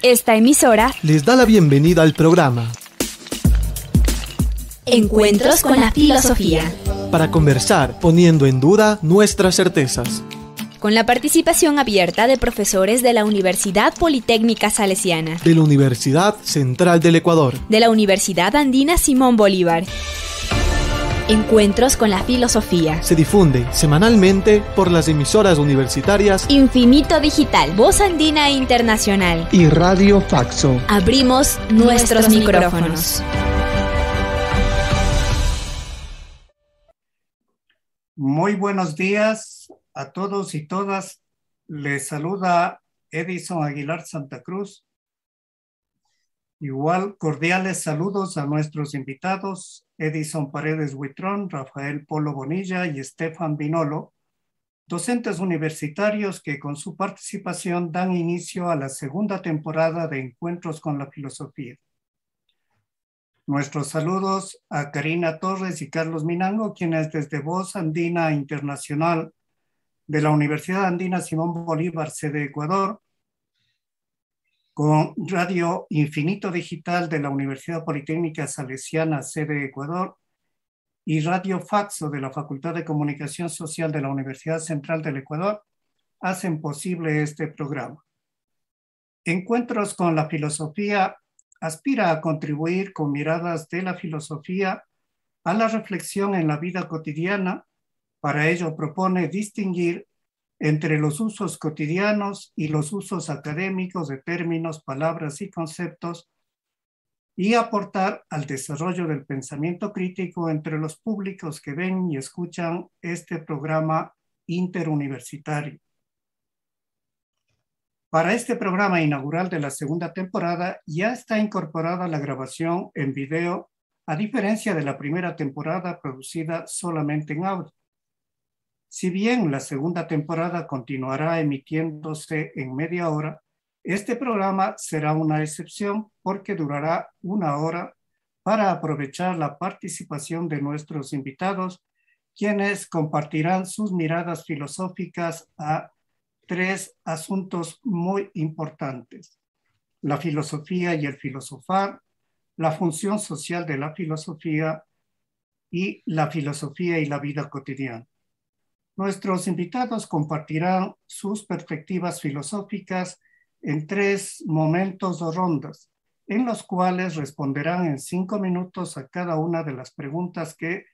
Esta emisora les da la bienvenida al programa Encuentros con la Filosofía, para conversar poniendo en duda nuestras certezas, con la participación abierta de profesores de la Universidad Politécnica Salesiana, de la Universidad Central del Ecuador, de la Universidad Andina Simón Bolívar. Encuentros con la Filosofía se difunde semanalmente por las emisoras universitarias Infinito Digital, Voz Andina Internacional y Radio Faxo. Abrimos nuestros micrófonos. Muy buenos días a todos y todas. Les saluda Edison Aguilar Santa Cruz. Igual cordiales saludos a nuestros invitados, Edison Paredes Huitrón, Rafael Polo Bonilla y Estefan Binolo, docentes universitarios que con su participación dan inicio a la segunda temporada de Encuentros con la Filosofía. Nuestros saludos a Karina Torres y Carlos Minango, quienes desde Voz Andina Internacional de la Universidad Andina Simón Bolívar, sede Ecuador, con Radio Infinito Digital de la Universidad Politécnica Salesiana, sede Ecuador, y Radio Faxo de la Facultad de Comunicación Social de la Universidad Central del Ecuador, hacen posible este programa. Encuentros con la Filosofía aspira a contribuir con miradas de la filosofía a la reflexión en la vida cotidiana. Para ello propone distinguir entre los usos cotidianos y los usos académicos de términos, palabras y conceptos, y aportar al desarrollo del pensamiento crítico entre los públicos que ven y escuchan este programa interuniversitario. Para este programa inaugural de la segunda temporada ya está incorporada la grabación en video, a diferencia de la primera temporada producida solamente en audio. Si bien la segunda temporada continuará emitiéndose en media hora, este programa será una excepción porque durará 1 hora para aprovechar la participación de nuestros invitados, quienes compartirán sus miradas filosóficas a 3 asuntos muy importantes: la filosofía y el filosofar, la función social de la filosofía y la filosofía y la vida cotidiana. Nuestros invitados compartirán sus perspectivas filosóficas en 3 momentos o rondas, en los cuales responderán en 5 minutos a cada una de las preguntas que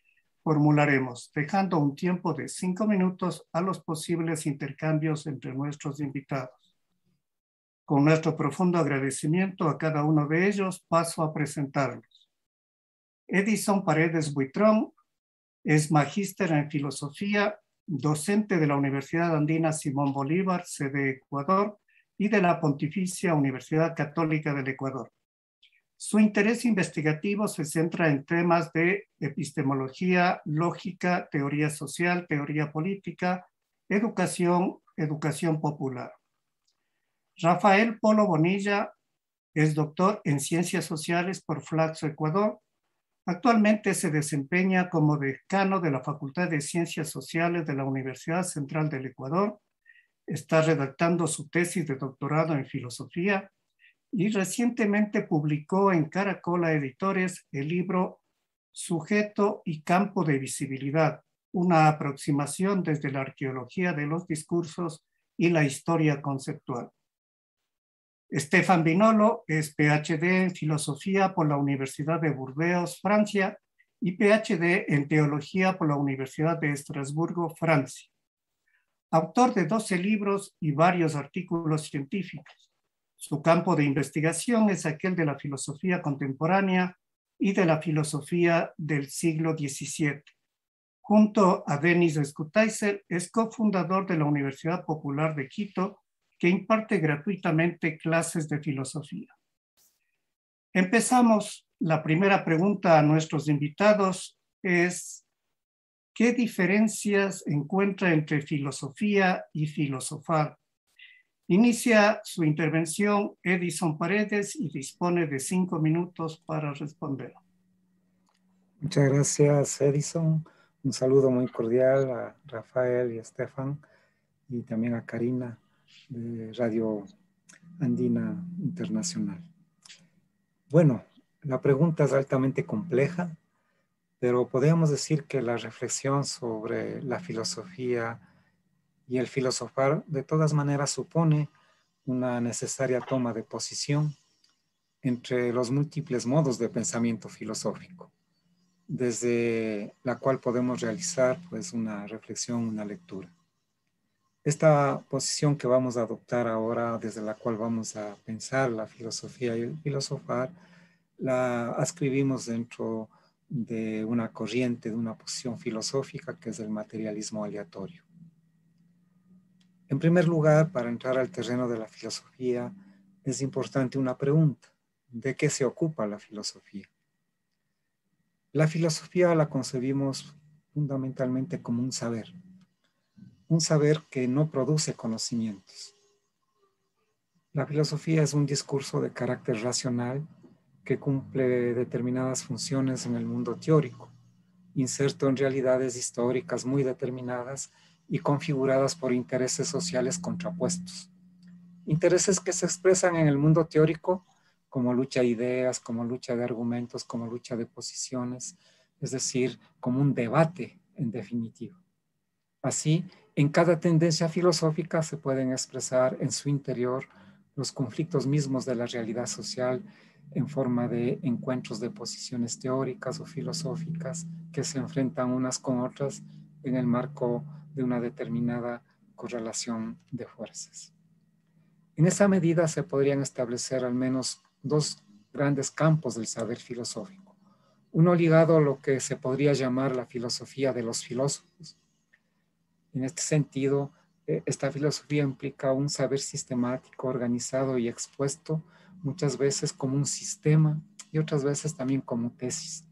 formularemos, dejando un tiempo de 5 minutos a los posibles intercambios entre nuestros invitados. Con nuestro profundo agradecimiento a cada uno de ellos, paso a presentarlos. Edison Paredes Huitrón es magíster en filosofía, docente de la Universidad Andina Simón Bolívar, sede Ecuador, y de la Pontificia Universidad Católica del Ecuador. Su interés investigativo se centra en temas de epistemología, lógica, teoría social, teoría política, educación popular. Rafael Polo Bonilla es doctor en Ciencias Sociales por Flaxo, Ecuador. Actualmente se desempeña como decano de la Facultad de Ciencias Sociales de la Universidad Central del Ecuador. Está redactando su tesis de doctorado en filosofía y recientemente publicó en Caracola Editores el libro Sujeto y campo de visibilidad, una aproximación desde la arqueología de los discursos y la historia conceptual. Estefan Binolo es PhD en Filosofía por la Universidad de Burdeos, Francia, y PhD en Teología por la Universidad de Estrasburgo, Francia. Autor de 12 libros y varios artículos científicos. Su campo de investigación es aquel de la filosofía contemporánea y de la filosofía del siglo XVII. Junto a Denis Skutaizer, es cofundador de la Universidad Popular de Quito, que imparte gratuitamente clases de filosofía. Empezamos. La primera pregunta a nuestros invitados es: ¿qué diferencias encuentra entre filosofía y filosofar? Inicia su intervención Edison Paredes y dispone de 5 minutos para responder. Muchas gracias, Edison. Un saludo muy cordial a Rafael y a Estefan, y también a Karina de Radio Andina Internacional. Bueno, la pregunta es altamente compleja, pero podríamos decir que la reflexión sobre la filosofía y el filosofar de todas maneras supone una necesaria toma de posición entre los múltiples modos de pensamiento filosófico, desde la cual podemos realizar pues una reflexión, una lectura. Esta posición que vamos a adoptar ahora, desde la cual vamos a pensar la filosofía y el filosofar, la ascribimos dentro de una corriente, de una posición filosófica que es el materialismo aleatorio. En primer lugar, para entrar al terreno de la filosofía, es importante una pregunta: ¿de qué se ocupa la filosofía? La filosofía la concebimos fundamentalmente como un saber que no produce conocimientos. La filosofía es un discurso de carácter racional que cumple determinadas funciones en el mundo teórico, inserto en realidades históricas muy determinadas y configuradas por intereses sociales contrapuestos. Intereses que se expresan en el mundo teórico como lucha de ideas, como lucha de argumentos, como lucha de posiciones, es decir, como un debate en definitiva. Así, en cada tendencia filosófica se pueden expresar en su interior los conflictos mismos de la realidad social en forma de encuentros de posiciones teóricas o filosóficas que se enfrentan unas con otras en el marco de una determinada correlación de fuerzas. En esa medida se podrían establecer al menos dos grandes campos del saber filosófico. Uno ligado a lo que se podría llamar la filosofía de los filósofos. En este sentido, esta filosofía implica un saber sistemático, organizado y expuesto, muchas veces como un sistema y otras veces también como tesis.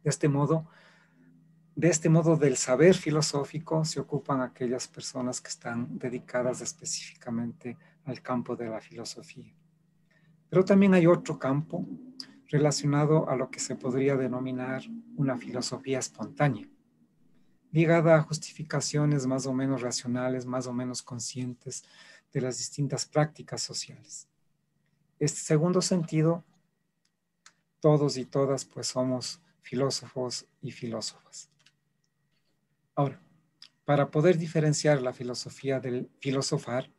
De este modo del saber filosófico se ocupan aquellas personas que están dedicadas específicamente al campo de la filosofía. Pero también hay otro campo relacionado a lo que se podría denominar una filosofía espontánea, ligada a justificaciones más o menos racionales, más o menos conscientes de las distintas prácticas sociales. Este segundo sentido, todos y todas pues somos filósofos y filósofas. Ahora, para poder diferenciar la filosofía del filosofar,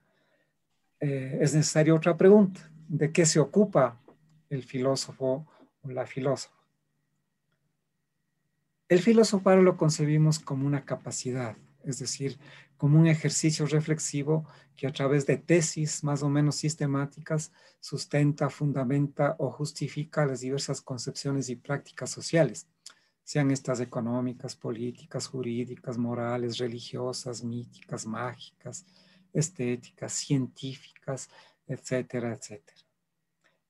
es necesaria otra pregunta: ¿de qué se ocupa el filósofo o la filósofa? El filosofar lo concebimos como una capacidad, es decir, como un ejercicio reflexivo que a través de tesis más o menos sistemáticas sustenta, fundamenta o justifica las diversas concepciones y prácticas sociales, sean estas económicas, políticas, jurídicas, morales, religiosas, míticas, mágicas, estéticas, científicas, etcétera, etcétera.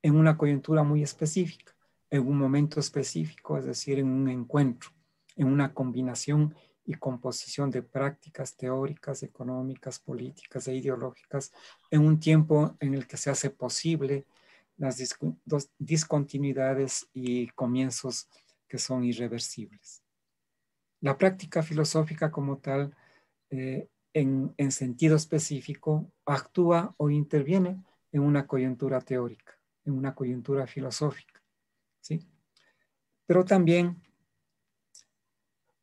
En una coyuntura muy específica, en un momento específico, es decir, en un encuentro, en una combinación y composición de prácticas teóricas, económicas, políticas e ideológicas, en un tiempo en el que se hace posible las discontinuidades y comienzos que son irreversibles. La práctica filosófica como tal, en sentido específico, actúa o interviene en una coyuntura teórica, en una coyuntura filosófica, ¿sí? Pero también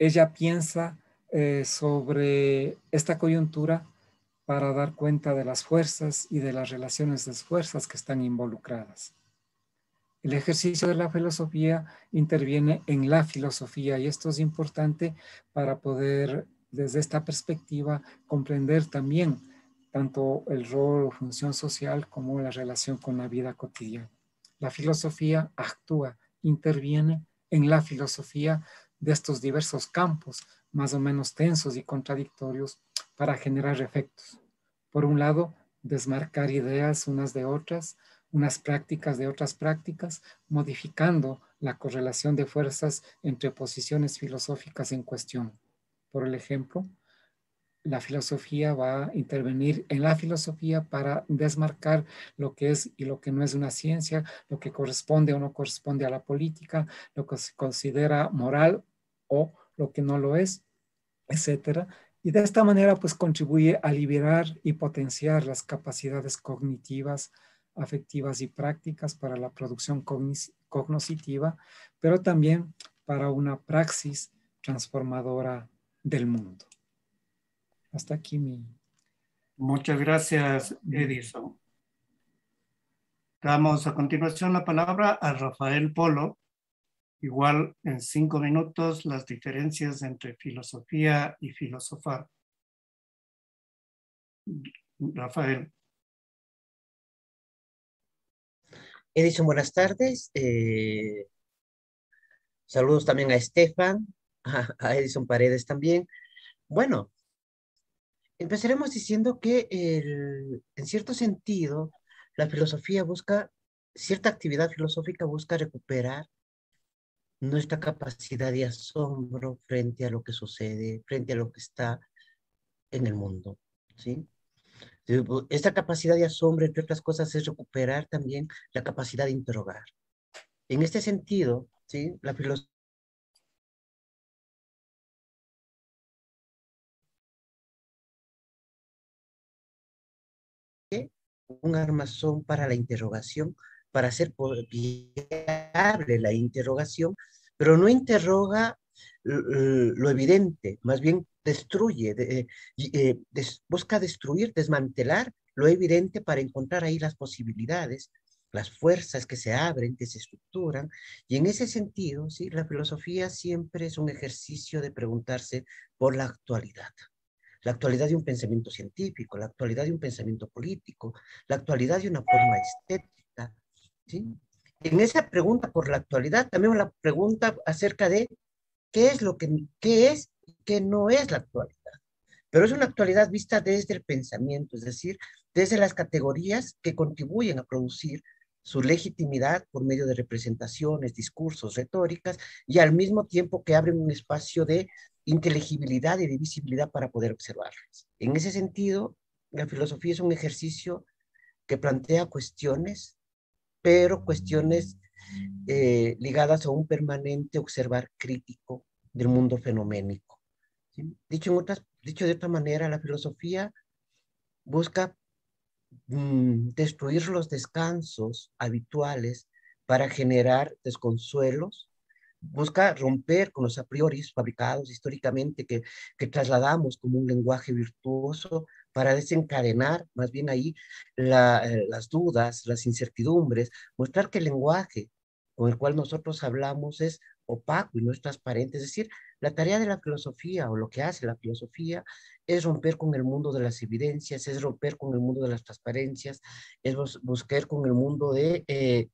ella piensa sobre esta coyuntura para dar cuenta de las fuerzas y de las relaciones de fuerzas que están involucradas. El ejercicio de la filosofía interviene en la filosofía y esto es importante para poder, desde esta perspectiva, comprender también tanto el rol o función social como la relación con la vida cotidiana. La filosofía actúa, interviene en la filosofía de estos diversos campos, más o menos tensos y contradictorios, para generar efectos. Por un lado, desmarcar ideas unas de otras, unas prácticas de otras prácticas, modificando la correlación de fuerzas entre posiciones filosóficas en cuestión. Por el ejemplo, la filosofía va a intervenir en la filosofía para desmarcar lo que es y lo que no es una ciencia, lo que corresponde o no corresponde a la política, lo que se considera moral o lo que no lo es, etcétera. Y de esta manera, pues contribuye a liberar y potenciar las capacidades cognitivas, afectivas y prácticas para la producción cognitiva, pero también para una praxis transformadora del mundo. Hasta aquí mi... Muchas gracias, Edison. Damos a continuación la palabra a Rafael Polo. Igual en 5 minutos las diferencias entre filosofía y filosofar. Rafael. Edison, buenas tardes. Saludos también a Estefan, a Edison Paredes también. Bueno, empezaremos diciendo que en cierto sentido, la filosofía busca, cierta actividad filosófica busca recuperar nuestra capacidad de asombro frente a lo que sucede, frente a lo que está en el mundo, ¿sí? Esta capacidad de asombro, entre otras cosas, es recuperar también la capacidad de interrogar. En este sentido, ¿sí? La filosofía un armazón para la interrogación, para hacer viable la interrogación, pero no interroga lo evidente, más bien destruye, busca destruir, desmantelar lo evidente para encontrar ahí las posibilidades, las fuerzas que se abren, que se estructuran, y en ese sentido, ¿sí? La filosofía siempre es un ejercicio de preguntarse por la actualidad de un pensamiento científico, la actualidad de un pensamiento político, la actualidad de una forma estética, ¿sí? En esa pregunta por la actualidad, también la pregunta acerca de qué es y qué no es la actualidad. Pero es una actualidad vista desde el pensamiento, es decir, desde las categorías que contribuyen a producir su legitimidad por medio de representaciones, discursos, retóricas, y al mismo tiempo que abren un espacio de inteligibilidad y de visibilidad para poder observarlas. En ese sentido, la filosofía es un ejercicio que plantea cuestiones, pero cuestiones ligadas a un permanente observar crítico del mundo fenoménico. ¿Sí? Dicho de otra manera, la filosofía busca destruir los descansos habituales para generar desconsuelos, busca romper con los a priori fabricados históricamente que trasladamos como un lenguaje virtuoso para desencadenar más bien ahí las dudas, las incertidumbres, mostrar que el lenguaje con el cual nosotros hablamos es opaco y no es transparente. Es decir, la tarea de la filosofía o lo que hace la filosofía es romper con el mundo de las evidencias, es romper con el mundo de las transparencias, es buscar con el mundo de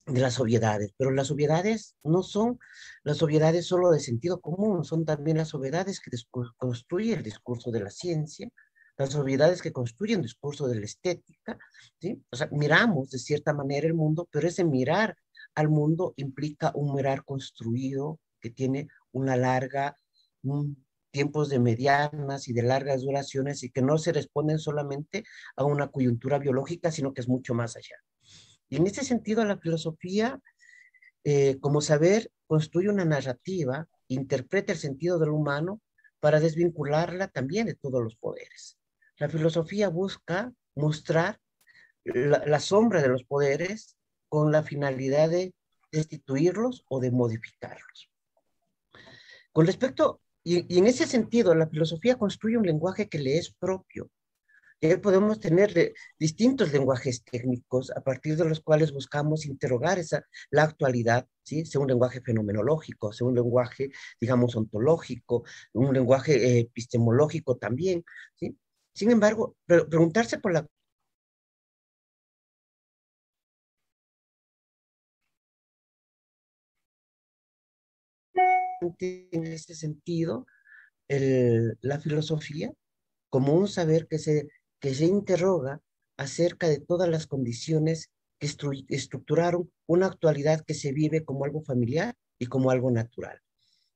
las obviedades, pero las obviedades no son las obviedades solo de sentido común, son también las obviedades que construyen el discurso de la ciencia, las obviedades que construyen el discurso de la estética, ¿sí? O sea, miramos de cierta manera el mundo, pero ese mirar al mundo implica un mirar construido que tiene una larga, tiempos de medianas y de largas duraciones y que no se responden solamente a una coyuntura biológica, sino que es mucho más allá. Y en ese sentido, la filosofía, como saber, construye una narrativa, interpreta el sentido del humano para desvincularla también de todos los poderes. La filosofía busca mostrar la sombra de los poderes con la finalidad de destituirlos o de modificarlos. Con respecto, y en ese sentido, la filosofía construye un lenguaje que le es propio. Podemos tener distintos lenguajes técnicos a partir de los cuales buscamos interrogar la actualidad, ¿sí? Sea un lenguaje fenomenológico, sea un lenguaje, digamos, ontológico, un lenguaje epistemológico también, ¿sí? Sin embargo, preguntarse por la en ese sentido, la filosofía como un saber que se interroga acerca de todas las condiciones que estructuraron una actualidad que se vive como algo familiar y como algo natural.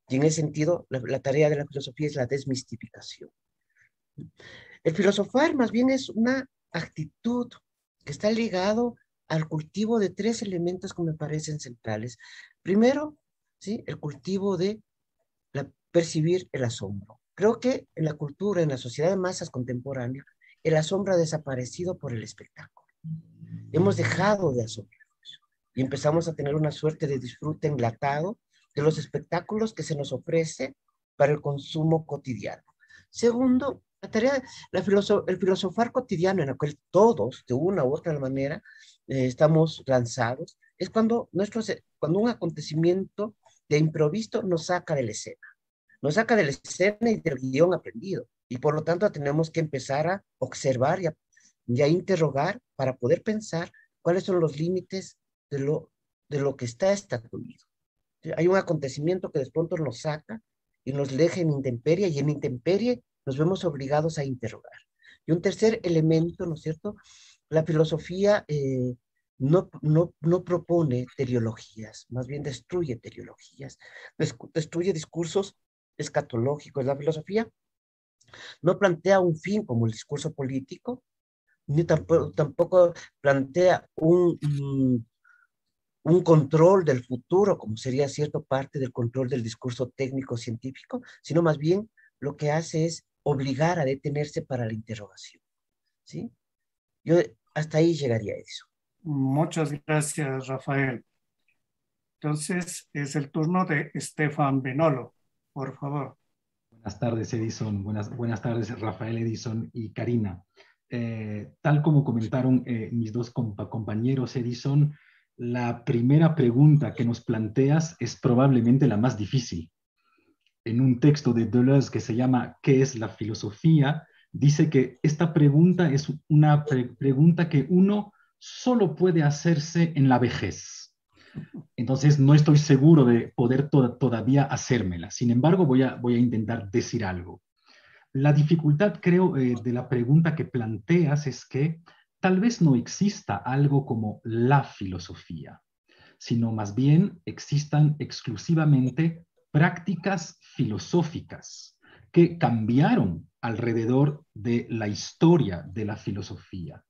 Y en ese sentido, la tarea de la filosofía es la desmistificación. El filosofar más bien es una actitud que está ligado al cultivo de 3 elementos que me parecen centrales. Primero, ¿sí? El cultivo de percibir el asombro. Creo que en la cultura, en la sociedad de masas contemporánea, el asombro ha desaparecido por el espectáculo. Hemos dejado de asombrarnos y empezamos a tener una suerte de disfrute enlatado de los espectáculos que se nos ofrece para el consumo cotidiano. Segundo, la tarea, el filosofar cotidiano en el cual todos, de una u otra manera, estamos lanzados, es cuando un acontecimiento de improviso nos saca de la escena. Nos saca de la escena y del guión aprendido. Y por lo tanto tenemos que empezar a observar y a interrogar para poder pensar cuáles son los límites de lo que está estatuido. Hay un acontecimiento que de pronto nos saca y nos deja en intemperie, y en intemperie nos vemos obligados a interrogar. Y un tercer elemento, ¿no es cierto? La filosofía no propone teleologías, más bien destruye teleologías, destruye discursos escatológicos. La filosofía no plantea un fin como el discurso político, ni tampoco plantea un control del futuro, como sería cierta parte del control del discurso técnico-científico, sino más bien lo que hace es obligar a detenerse para la interrogación. ¿Sí? Yo hasta ahí llegaría a eso. Muchas gracias, Rafael. Entonces, es el turno de Stefan Benolo, por favor. Buenas tardes, Edison. Buenas tardes, Rafael, Edison y Karina. Tal como comentaron mis dos compañeros, Edison, la primera pregunta que nos planteas es probablemente la más difícil. En un texto de Deleuze que se llama ¿Qué es la filosofía?, dice que esta pregunta es una pregunta que uno solo puede hacerse en la vejez. Entonces no estoy seguro de poder todavía hacérmela. Sin embargo, voy a intentar decir algo. La dificultad, creo, de la pregunta que planteas es que tal vez no exista algo como la filosofía, sino más bien existan exclusivamente prácticas filosóficas que cambiaron alrededor de la historia de la filosofía.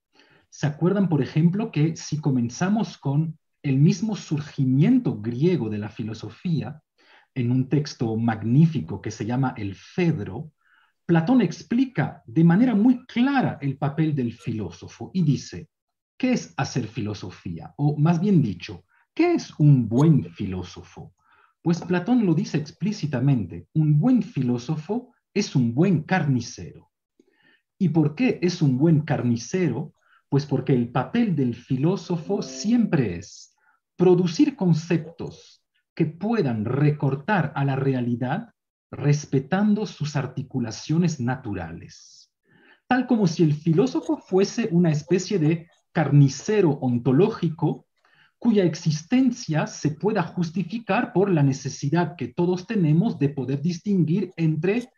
¿Se acuerdan, por ejemplo, que si comenzamos con el mismo surgimiento griego de la filosofía, en un texto magnífico que se llama el Fedro, Platón explica de manera muy clara el papel del filósofo y dice, ¿qué es hacer filosofía? O más bien dicho, ¿qué es un buen filósofo? Pues Platón lo dice explícitamente, un buen filósofo es un buen carnicero. ¿Y por qué es un buen carnicero? Pues porque el papel del filósofo siempre es producir conceptos que puedan recortar a la realidad respetando sus articulaciones naturales. Tal como si el filósofo fuese una especie de carnicero ontológico cuya existencia se pueda justificar por la necesidad que todos tenemos de poder distinguir entre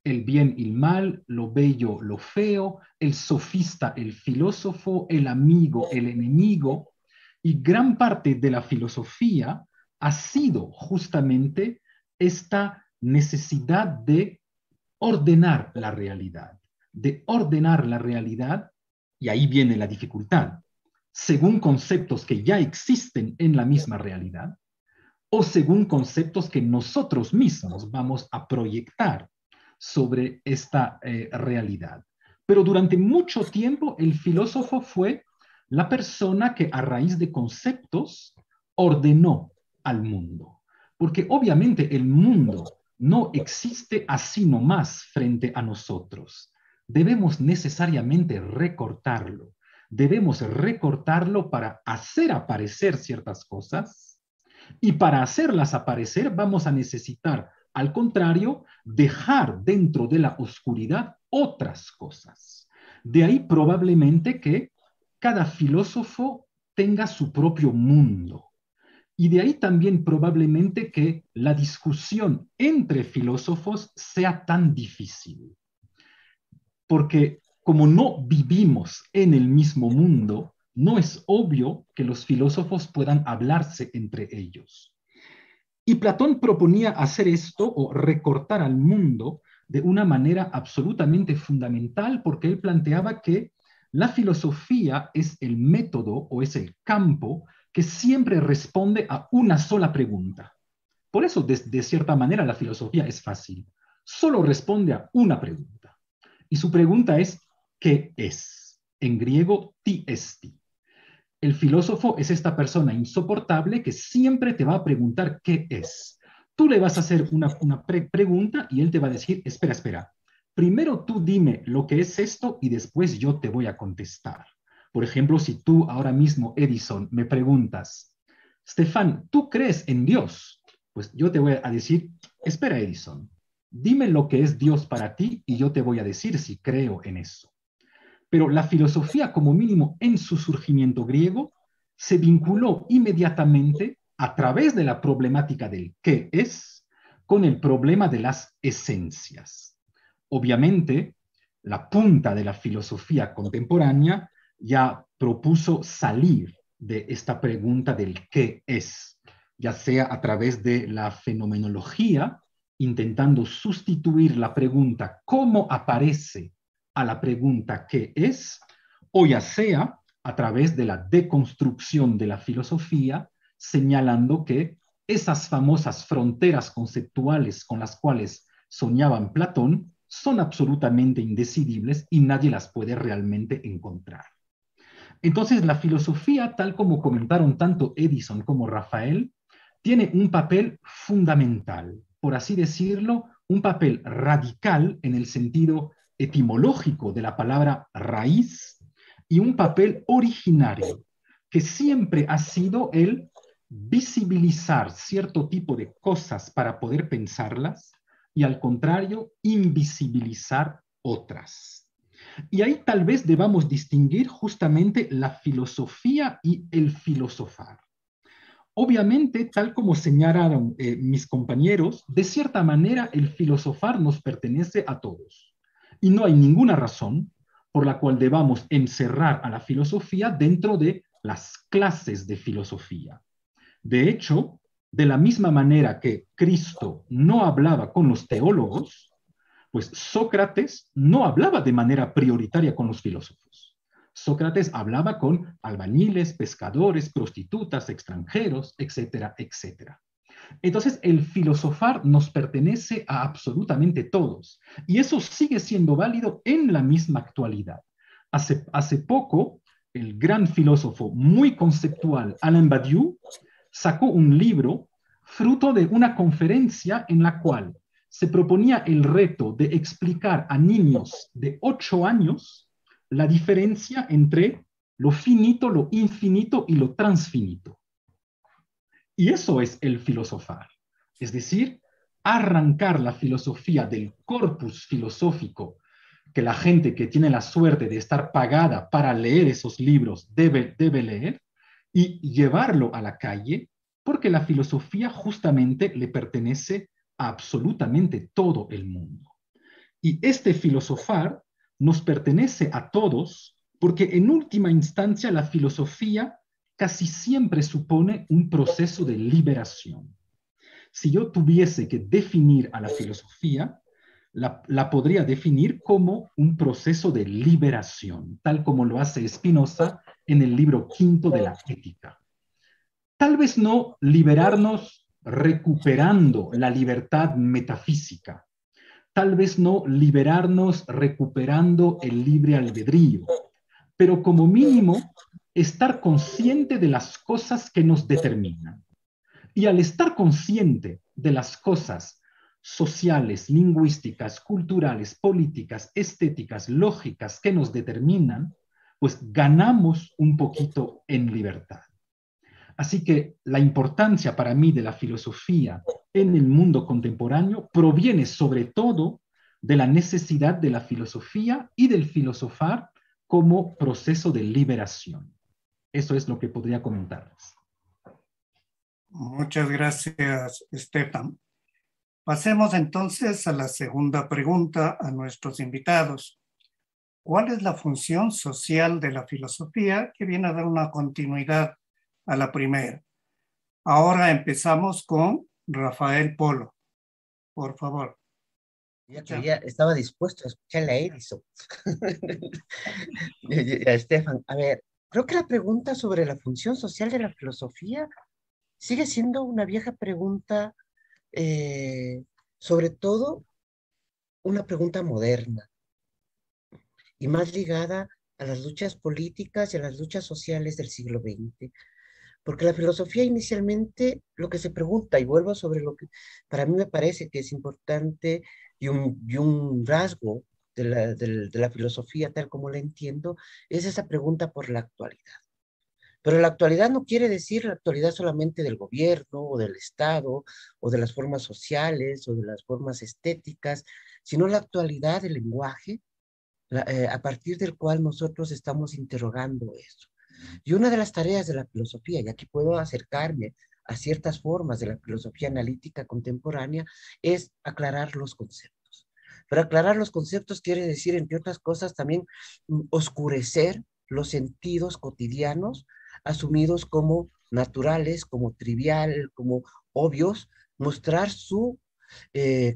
el bien y el mal, lo bello, lo feo, el sofista, el filósofo, el amigo, el enemigo. Y gran parte de la filosofía ha sido justamente esta necesidad de ordenar la realidad, y ahí viene la dificultad, según conceptos que ya existen en la misma realidad, o según conceptos que nosotros mismos vamos a proyectar sobre esta realidad. Pero durante mucho tiempo el filósofo fue la persona que a raíz de conceptos ordenó al mundo. Porque obviamente el mundo no existe así nomás frente a nosotros. Debemos necesariamente recortarlo. Debemos recortarlo para hacer aparecer ciertas cosas, y para hacerlas aparecer vamos a necesitar, al contrario, dejar dentro de la oscuridad otras cosas. De ahí probablemente que cada filósofo tenga su propio mundo. Y de ahí también probablemente que la discusión entre filósofos sea tan difícil. Porque como no vivimos en el mismo mundo, no es obvio que los filósofos puedan hablarse entre ellos. Y Platón proponía hacer esto o recortar al mundo de una manera absolutamente fundamental, porque él planteaba que la filosofía es el método o es el campo que siempre responde a una sola pregunta. Por eso, de cierta manera, la filosofía es fácil. solo responde a una pregunta. Y su pregunta es, ¿qué es? En griego, ti esti. El filósofo es esta persona insoportable que siempre te va a preguntar qué es. Tú le vas a hacer una pregunta y él te va a decir, espera, espera. Primero tú dime lo que es esto y después yo te voy a contestar. Por ejemplo, si tú ahora mismo, Edison, me preguntas, Stefan, ¿tú crees en Dios? Pues yo te voy a decir, espera, Edison, dime lo que es Dios para ti y yo te voy a decir si creo en eso. Pero la filosofía, como mínimo en su surgimiento griego, se vinculó inmediatamente a través de la problemática del qué es con el problema de las esencias. Obviamente, la punta de la filosofía contemporánea ya propuso salir de esta pregunta del qué es, ya sea a través de la fenomenología, intentando sustituir la pregunta cómo aparece a la pregunta qué es, o ya sea a través de la deconstrucción de la filosofía, señalando que esas famosas fronteras conceptuales con las cuales soñaban Platón son absolutamente indecidibles y nadie las puede realmente encontrar. Entonces, la filosofía, tal como comentaron tanto Edison como Rafael, tiene un papel fundamental, por así decirlo, un papel radical en el sentido etimológico de la palabra raíz y un papel originario, que siempre ha sido el visibilizar cierto tipo de cosas para poder pensarlas y al contrario, invisibilizar otras. Y ahí tal vez debamos distinguir justamente la filosofía y el filosofar. Obviamente, tal como señalaron mis compañeros, de cierta manera el filosofar nos pertenece a todos. Y no hay ninguna razón por la cual debamos encerrar a la filosofía dentro de las clases de filosofía. De hecho, de la misma manera que Cristo no hablaba con los teólogos, pues Sócrates no hablaba de manera prioritaria con los filósofos. Sócrates hablaba con albañiles, pescadores, prostitutas, extranjeros, etcétera, etcétera. Entonces, el filosofar nos pertenece a absolutamente todos. Y eso sigue siendo válido en la misma actualidad. Hace poco, el gran filósofo muy conceptual, Alain Badiou, sacó un libro fruto de una conferencia en la cual se proponía el reto de explicar a niños de 8 años la diferencia entre lo finito, lo infinito y lo transfinito. Y eso es el filosofar. Es decir, arrancar la filosofía del corpus filosófico que la gente que tiene la suerte de estar pagada para leer esos libros debe leer y llevarlo a la calle, porque la filosofía justamente le pertenece a absolutamente todo el mundo. Y este filosofar nos pertenece a todos porque en última instancia la filosofía casi siempre supone un proceso de liberación. Si yo tuviese que definir a la filosofía, la podría definir como un proceso de liberación, tal como lo hace Spinoza en el libro quinto de la Ética. Tal vez no liberarnos recuperando la libertad metafísica, tal vez no liberarnos recuperando el libre albedrío, pero como mínimo estar consciente de las cosas que nos determinan. Y al estar consciente de las cosas sociales, lingüísticas, culturales, políticas, estéticas, lógicas que nos determinan, pues ganamos un poquito en libertad. Así que la importancia para mí de la filosofía en el mundo contemporáneo proviene sobre todo de la necesidad de la filosofía y del filosofar como proceso de liberación. Eso es lo que podría comentarles. Muchas gracias, Stefan. Pasemos entonces a la segunda pregunta a nuestros invitados. ¿Cuál es la función social de la filosofía que viene a dar una continuidad a la primera? Ahora empezamos con Rafael Polo. Por favor. Ya estaba dispuesto a escucharle a Edison. A Stefan, a ver, creo que la pregunta sobre la función social de la filosofía sigue siendo una vieja pregunta, sobre todo una pregunta moderna y más ligada a las luchas políticas y a las luchas sociales del siglo XX. Porque la filosofía inicialmente lo que se pregunta, y vuelvo sobre lo que para mí me parece que es importante y un rasgo de la filosofía tal como la entiendo, es esa pregunta por la actualidad. Pero la actualidad no quiere decir la actualidad solamente del gobierno o del Estado o de las formas sociales o de las formas estéticas, sino la actualidad del lenguaje a partir del cual nosotros estamos interrogando eso. Y una de las tareas de la filosofía, y aquí puedo acercarme a ciertas formas de la filosofía analítica contemporánea, es aclarar los conceptos. Pero aclarar los conceptos quiere decir, entre otras cosas, también oscurecer los sentidos cotidianos asumidos como naturales, como trivial, como obvios, mostrar su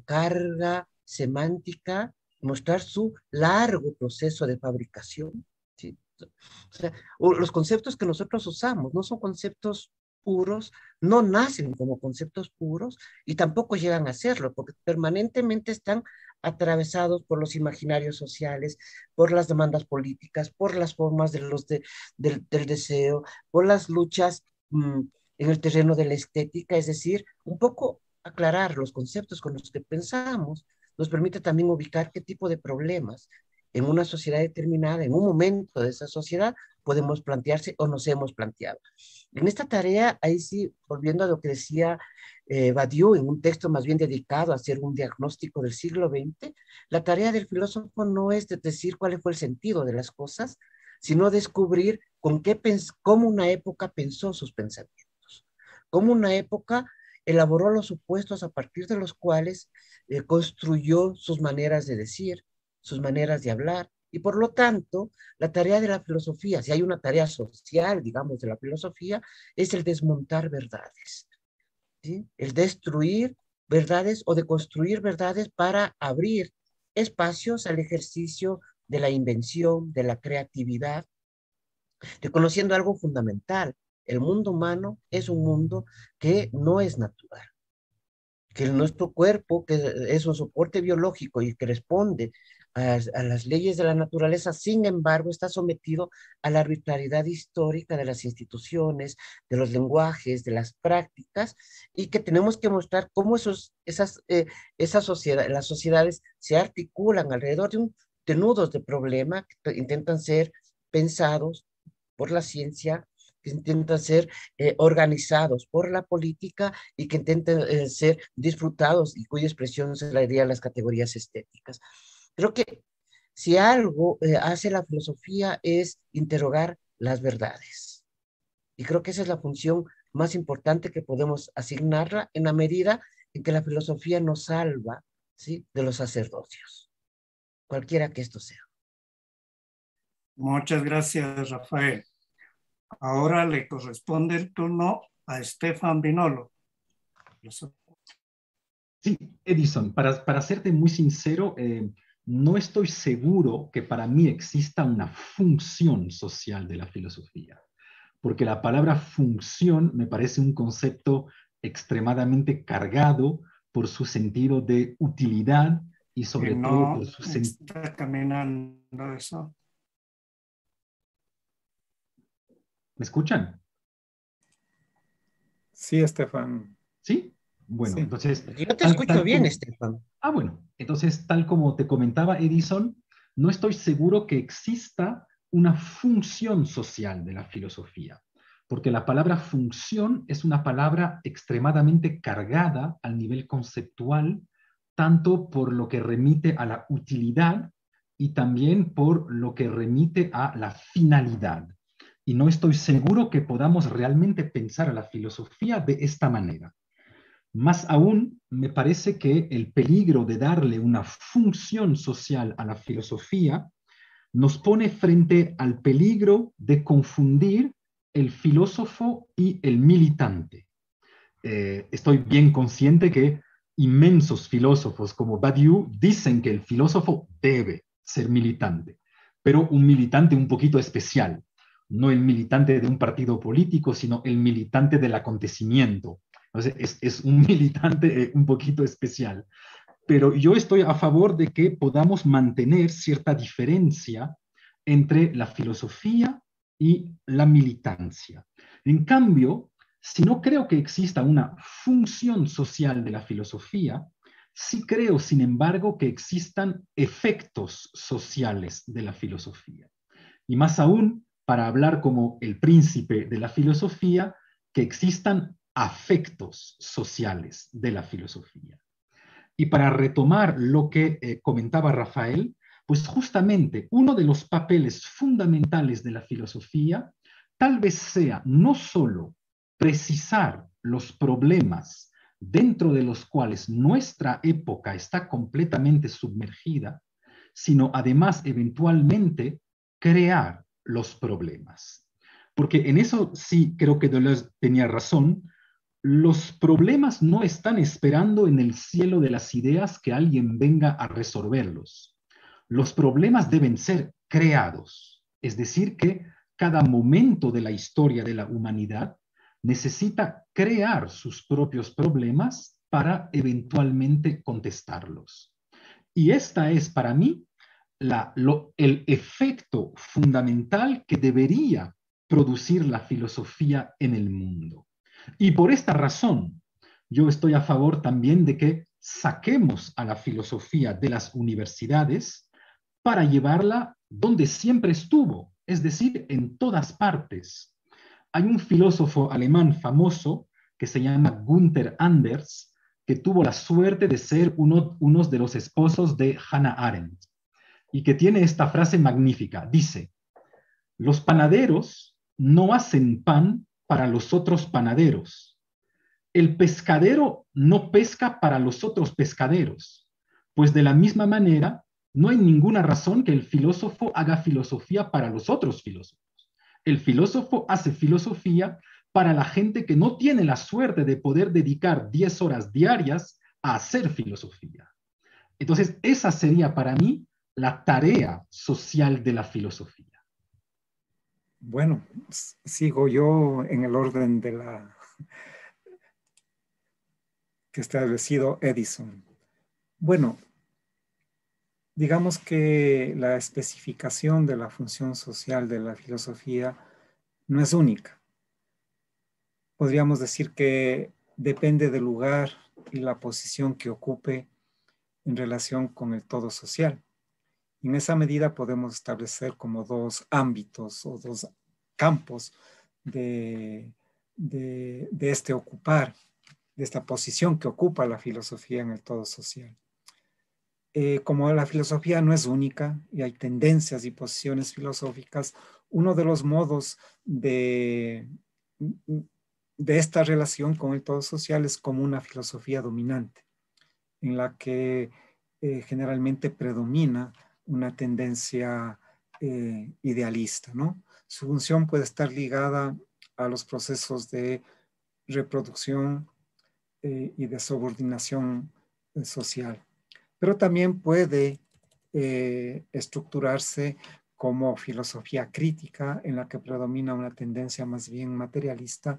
carga semántica, mostrar su largo proceso de fabricación, ¿sí? O sea, los conceptos que nosotros usamos no son conceptos puros, no nacen como conceptos puros y tampoco llegan a serlo, porque permanentemente están atravesados por los imaginarios sociales, por las demandas políticas, por las formas del deseo, por las luchas en el terreno de la estética, es decir, un poco aclarar los conceptos con los que pensamos nos permite también ubicar qué tipo de problemas en una sociedad determinada, en un momento de esa sociedad, podemos plantearse o nos hemos planteado. En esta tarea, ahí sí, volviendo a lo que decía Badiou, en un texto más bien dedicado a hacer un diagnóstico del siglo XX, la tarea del filósofo no es de decir cuál fue el sentido de las cosas, sino descubrir cómo una época pensó sus pensamientos, cómo una época elaboró los supuestos a partir de los cuales construyó sus maneras de decir, sus maneras de hablar, y por lo tanto, la tarea de la filosofía, si hay una tarea social, digamos, de la filosofía, es el desmontar verdades, ¿sí? El destruir verdades o de construir verdades para abrir espacios al ejercicio de la invención, de la creatividad, reconociendo algo fundamental. El mundo humano es un mundo que no es natural, que nuestro cuerpo, que es un soporte biológico y que responde a las leyes de la naturaleza, sin embargo, está sometido a la arbitrariedad histórica de las instituciones, de los lenguajes, de las prácticas, y que tenemos que mostrar cómo las sociedades se articulan alrededor de nudos de problema que intentan ser pensados por la ciencia, que intentan ser organizados por la política y que intentan ser disfrutados y cuya expresión se le daría a las categorías estéticas. Creo que si algo hace la filosofía es interrogar las verdades. Y creo que esa es la función más importante que podemos asignarla en la medida en que la filosofía nos salva, ¿sí?, de los sacerdocios, cualquiera que esto sea. Muchas gracias, Rafael. Ahora le corresponde el turno a Stefan Vinolo. Sí, Edison, para serte muy sincero, no estoy seguro que para mí exista una función social de la filosofía, porque la palabra función me parece un concepto extremadamente cargado por su sentido de utilidad y sobre todo por su sentido. ¿Está caminando eso? ¿Me escuchan? Sí, Estefan. ¿Sí? Bueno, sí. Entonces... Yo te escucho bien, Estefan. Bueno, entonces, tal como te comentaba Edison, no estoy seguro que exista una función social de la filosofía, porque la palabra función es una palabra extremadamente cargada al nivel conceptual, tanto por lo que remite a la utilidad y también por lo que remite a la finalidad. Y no estoy seguro que podamos realmente pensar a la filosofía de esta manera. Más aún, me parece que el peligro de darle una función social a la filosofía nos pone frente al peligro de confundir el filósofo y el militante. Estoy bien consciente que inmensos filósofos como Badiou dicen que el filósofo debe ser militante, pero un militante un poquito especial, no el militante de un partido político, sino el militante del acontecimiento. Entonces, es un militante un poquito especial. pero yo estoy a favor de que podamos mantener cierta diferencia entre la filosofía y la militancia. En cambio, si no creo que exista una función social de la filosofía, sí creo, sin embargo, que existan efectos sociales de la filosofía. Y más aún, para hablar como el príncipe de la filosofía, que existan afectos sociales de la filosofía. Y para retomar lo que comentaba Rafael, pues justamente uno de los papeles fundamentales de la filosofía tal vez sea no solo precisar los problemas dentro de los cuales nuestra época está completamente sumergida, sino además eventualmente crear los problemas. Porque en eso sí creo que Deleuze tenía razón. Los problemas no están esperando en el cielo de las ideas que alguien venga a resolverlos. Los problemas deben ser creados, es decir, que cada momento de la historia de la humanidad necesita crear sus propios problemas para eventualmente contestarlos. Y esta es para mí el efecto fundamental que debería producir la filosofía en el mundo. Y por esta razón, yo estoy a favor también de que saquemos a la filosofía de las universidades para llevarla donde siempre estuvo, es decir, en todas partes. Hay un filósofo alemán famoso que se llama Günther Anders, que tuvo la suerte de ser uno de los esposos de Hannah Arendt, y que tiene esta frase magnífica. Dice, los panaderos no hacen pan para los otros panaderos. El pescadero no pesca para los otros pescaderos. Pues de la misma manera, no hay ninguna razón que el filósofo haga filosofía para los otros filósofos. El filósofo hace filosofía para la gente que no tiene la suerte de poder dedicar 10 horas diarias a hacer filosofía. Entonces, esa sería para mí la tarea social de la filosofía. Bueno, sigo yo en el orden de la que ha establecido Edison. Bueno, digamos que la especificación de la función social de la filosofía no es única. Podríamos decir que depende del lugar y la posición que ocupe en relación con el todo social. En esa medida podemos establecer como dos ámbitos o dos campos de este ocupar, de esta posición que ocupa la filosofía en el todo social. Como la filosofía no es única y hay tendencias y posiciones filosóficas, uno de los modos de esta relación con el todo social es como una filosofía dominante, en la que generalmente predomina una tendencia idealista, ¿no? Su función puede estar ligada a los procesos de reproducción y de subordinación social, pero también puede estructurarse como filosofía crítica en la que predomina una tendencia más bien materialista,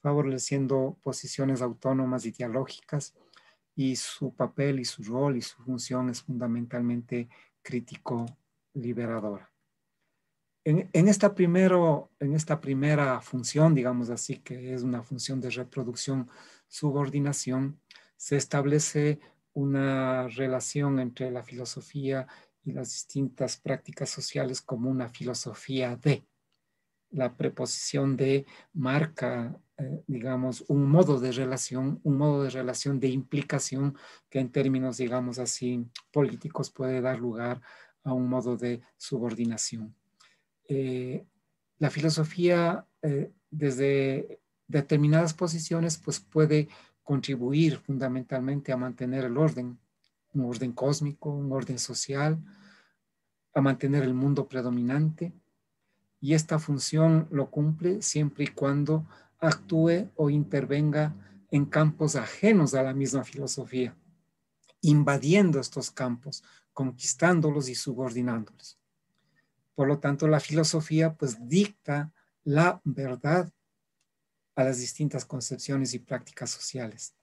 favoreciendo posiciones autónomas y dialógicas, y su papel y su rol y su función es fundamentalmente crítico-liberadora. En esta primera función, digamos así, que es una función de reproducción-subordinación, se establece una relación entre la filosofía y las distintas prácticas sociales como una filosofía de. La preposición de marca, digamos, un modo de relación de implicación que en términos, digamos así, políticos puede dar lugar a un modo de subordinación. La filosofía, desde determinadas posiciones, pues puede contribuir fundamentalmente a mantener el orden, un orden cósmico, un orden social, a mantener el mundo predominante. Y esta función lo cumple siempre y cuando actúe o intervenga en campos ajenos a la misma filosofía, invadiendo estos campos, conquistándolos y subordinándolos. Por lo tanto, la filosofía pues dicta la verdad a las distintas concepciones y prácticas sociales.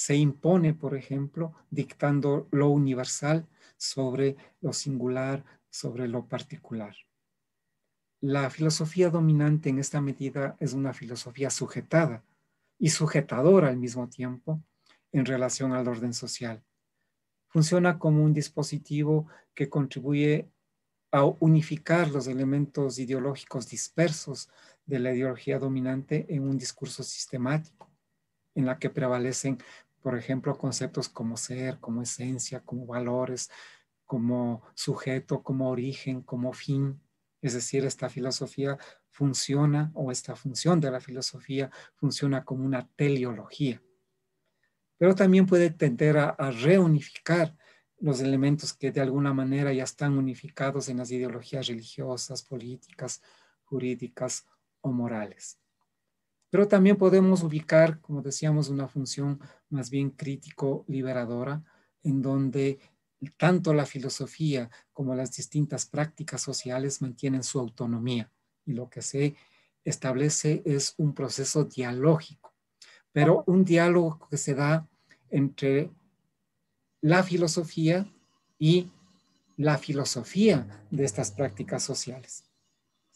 se impone, por ejemplo, dictando lo universal sobre lo singular, sobre lo particular. La filosofía dominante en esta medida es una filosofía sujetada y sujetadora al mismo tiempo en relación al orden social. Funciona como un dispositivo que contribuye a unificar los elementos ideológicos dispersos de la ideología dominante en un discurso sistemático, en la que prevalecen, por ejemplo, conceptos como ser, como esencia, como valores, como sujeto, como origen, como fin. Es decir, esta filosofía funciona, o esta función de la filosofía funciona como una teleología. Pero también puede tender a reunificar los elementos que de alguna manera ya están unificados en las ideologías religiosas, políticas, jurídicas o morales. Pero también podemos ubicar, como decíamos, una función más bien crítico-liberadora, en donde tanto la filosofía como las distintas prácticas sociales mantienen su autonomía, y lo que se establece es un proceso dialógico, pero un diálogo que se da entre la filosofía y la filosofía de estas prácticas sociales,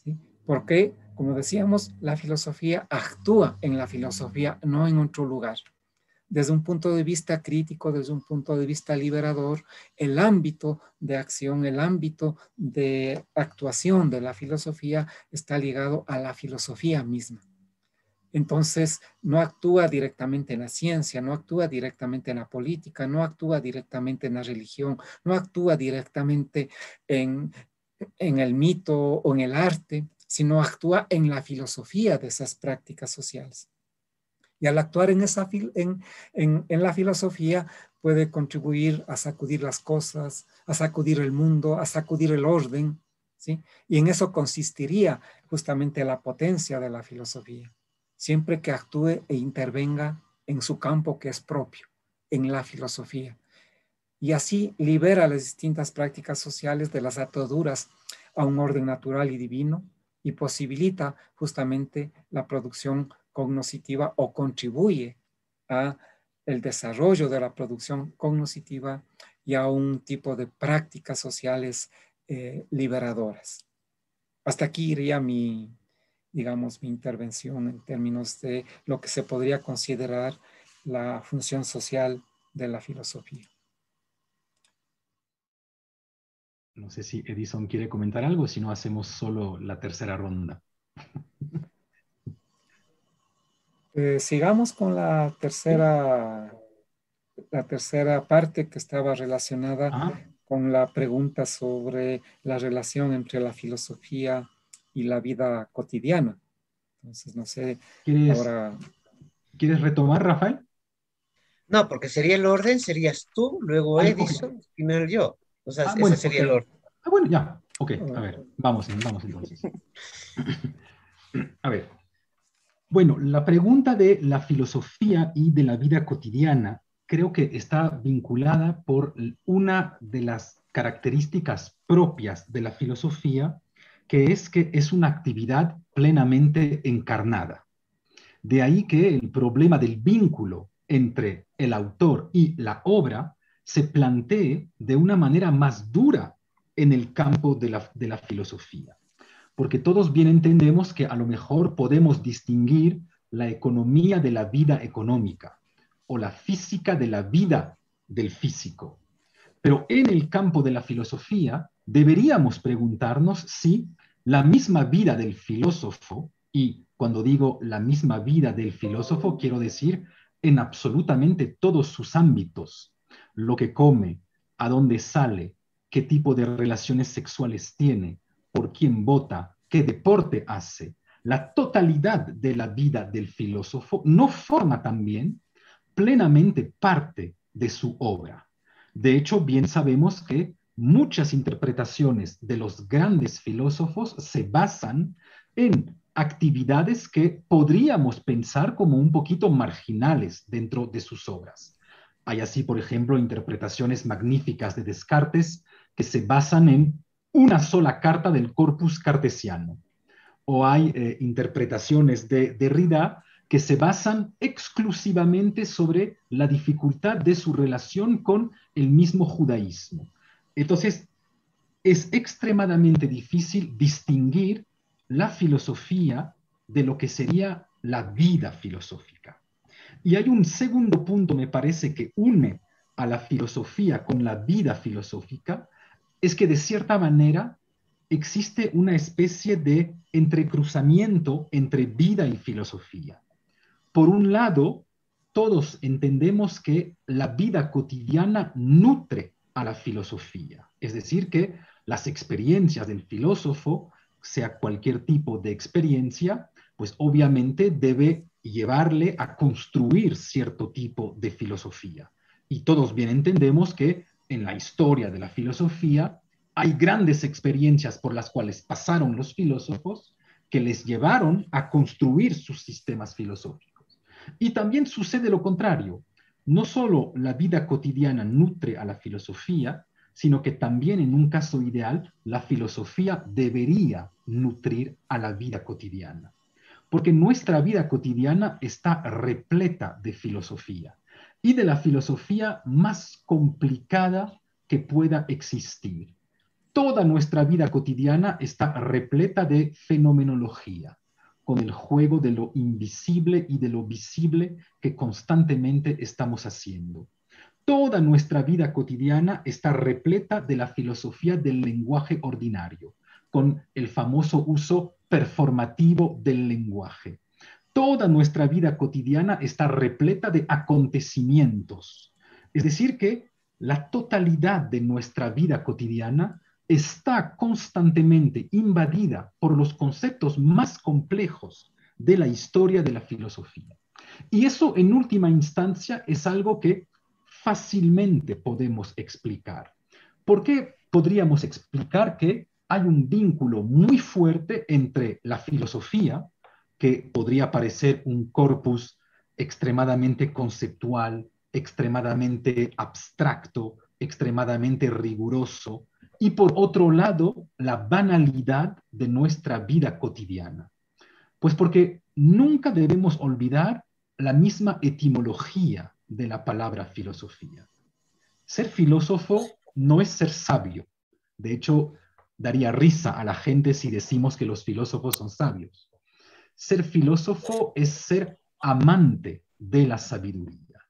¿sí? Porque, como decíamos, la filosofía actúa en la filosofía, no en otro lugar. Desde un punto de vista crítico, desde un punto de vista liberador, el ámbito de acción, el ámbito de actuación de la filosofía está ligado a la filosofía misma. Entonces, no actúa directamente en la ciencia, no actúa directamente en la política, no actúa directamente en la religión, no actúa directamente en el mito o en el arte, sino actúa en la filosofía de esas prácticas sociales. Y al actuar en la filosofía puede contribuir a sacudir las cosas, a sacudir el mundo, a sacudir el orden, ¿sí? Y en eso consistiría justamente la potencia de la filosofía, siempre que actúe e intervenga en su campo que es propio, en la filosofía. Y así libera las distintas prácticas sociales de las ataduras a un orden natural y divino y posibilita justamente la producción cognoscitiva, o contribuye a el desarrollo de la producción cognoscitiva y a un tipo de prácticas sociales liberadoras. Hasta aquí iría mi intervención en términos de lo que se podría considerar la función social de la filosofía. No sé si Edison quiere comentar algo, si no hacemos solo la tercera ronda. Sigamos con la tercera parte, que estaba relacionada con la pregunta sobre la relación entre la filosofía y la vida cotidiana. Entonces, no sé, ahora... ¿Quieres retomar, Rafael? No, porque sería el orden, serías tú, luego Edison, okay. Primero yo. O sea, bueno, ese sería el orden. Bueno, ya. Ok, a ver, vamos entonces. A ver. Bueno, la pregunta de la filosofía y de la vida cotidiana creo que está vinculada por una de las características propias de la filosofía, que es una actividad plenamente encarnada. De ahí que el problema del vínculo entre el autor y la obra se plantee de una manera más dura en el campo de la filosofía. Porque todos bien entendemos que a lo mejor podemos distinguir la economía de la vida económica o la física de la vida del físico. Pero en el campo de la filosofía deberíamos preguntarnos si la misma vida del filósofo, y cuando digo la misma vida del filósofo, quiero decir en absolutamente todos sus ámbitos, lo que come, a dónde sale, qué tipo de relaciones sexuales tiene, por quién vota, qué deporte hace, la totalidad de la vida del filósofo no forma también plenamente parte de su obra. De hecho, bien sabemos que muchas interpretaciones de los grandes filósofos se basan en actividades que podríamos pensar como un poquito marginales dentro de sus obras. Hay así, por ejemplo, interpretaciones magníficas de Descartes que se basan en una sola carta del corpus cartesiano. O hay interpretaciones de Derrida que se basan exclusivamente sobre la dificultad de su relación con el mismo judaísmo. Entonces, es extremadamente difícil distinguir la filosofía de lo que sería la vida filosófica. Y hay un segundo punto, me parece, que une a la filosofía con la vida filosófica, es que de cierta manera existe una especie de entrecruzamiento entre vida y filosofía. Por un lado, todos entendemos que la vida cotidiana nutre a la filosofía, es decir, que las experiencias del filósofo, sea cualquier tipo de experiencia, pues obviamente debe llevarle a construir cierto tipo de filosofía. Y todos bien entendemos que en la historia de la filosofía hay grandes experiencias por las cuales pasaron los filósofos que les llevaron a construir sus sistemas filosóficos. Y también sucede lo contrario. No solo la vida cotidiana nutre a la filosofía, sino que también en un caso ideal, la filosofía debería nutrir a la vida cotidiana. Porque nuestra vida cotidiana está repleta de filosofía y de la filosofía más complicada que pueda existir. Toda nuestra vida cotidiana está repleta de fenomenología, con el juego de lo invisible y de lo visible que constantemente estamos haciendo. Toda nuestra vida cotidiana está repleta de la filosofía del lenguaje ordinario, con el famoso uso performativo del lenguaje. Toda nuestra vida cotidiana está repleta de acontecimientos. Es decir, que la totalidad de nuestra vida cotidiana está constantemente invadida por los conceptos más complejos de la historia de la filosofía. Y eso, en última instancia, es algo que fácilmente podemos explicar. ¿Por qué podríamos explicar que hay un vínculo muy fuerte entre la filosofía, que podría parecer un corpus extremadamente conceptual, extremadamente abstracto, extremadamente riguroso, y por otro lado, la banalidad de nuestra vida cotidiana? Pues porque nunca debemos olvidar la misma etimología de la palabra filosofía. Ser filósofo no es ser sabio. De hecho, daría risa a la gente si decimos que los filósofos son sabios. Ser filósofo es ser amante de la sabiduría.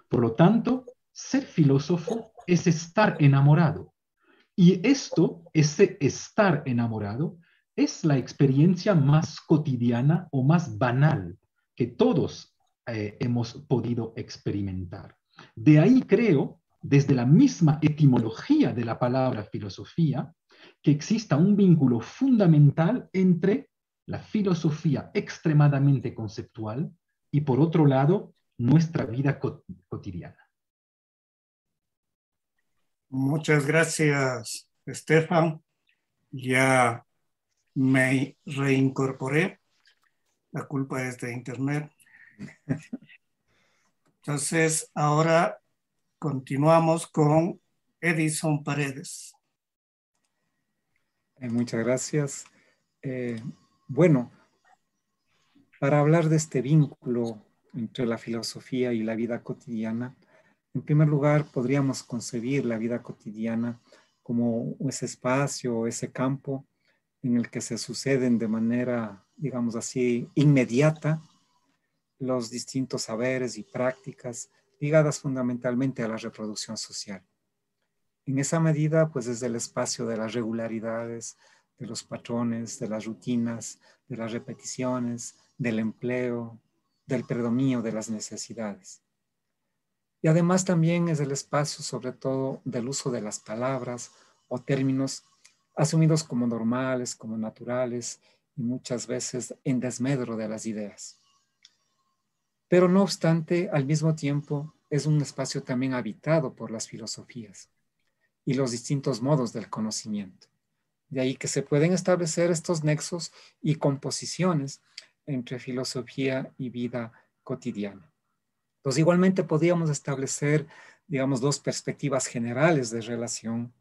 Por lo tanto, ser filósofo es estar enamorado. Y esto, ese estar enamorado, es la experiencia más cotidiana o más banal que todos hemos podido experimentar. De ahí creo, desde la misma etimología de la palabra filosofía, que exista un vínculo fundamental entre la filosofía extremadamente conceptual y, por otro lado, nuestra vida cotidiana. Muchas gracias, Estefan. Ya me reincorporé. La culpa es de Internet. Entonces, ahora continuamos con Edison Paredes. Muchas gracias. Bueno, para hablar de este vínculo entre la filosofía y la vida cotidiana, en primer lugar podríamos concebir la vida cotidiana como ese espacio, ese campo en el que se suceden de manera, digamos así, inmediata los distintos saberes y prácticas ligadas fundamentalmente a la reproducción social. En esa medida, pues es el espacio de las regularidades, de los patrones, de las rutinas, de las repeticiones, del empleo, del predominio de las necesidades. Y además también es el espacio, sobre todo, del uso de las palabras o términos asumidos como normales, como naturales, y muchas veces en desmedro de las ideas. Pero no obstante, al mismo tiempo, es un espacio también habitado por las filosofías y los distintos modos del conocimiento. De ahí que se pueden establecer estos nexos y composiciones entre filosofía y vida cotidiana. Entonces, igualmente podríamos establecer, digamos, dos perspectivas generales de relación.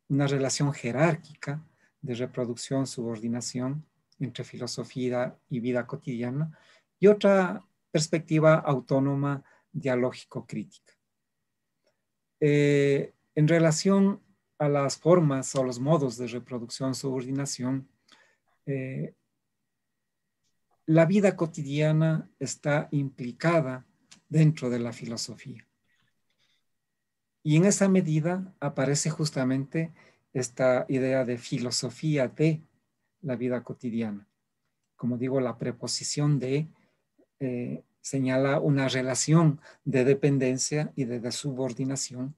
Una relación jerárquica de reproducción, subordinación entre filosofía y vida cotidiana, y otra perspectiva autónoma dialógico-crítica. En relación a las formas o los modos de reproducción-subordinación, la vida cotidiana está implicada dentro de la filosofía. Y en esa medida aparece justamente esta idea de filosofía de la vida cotidiana. Como digo, la preposición de señala una relación de dependencia y de subordinación,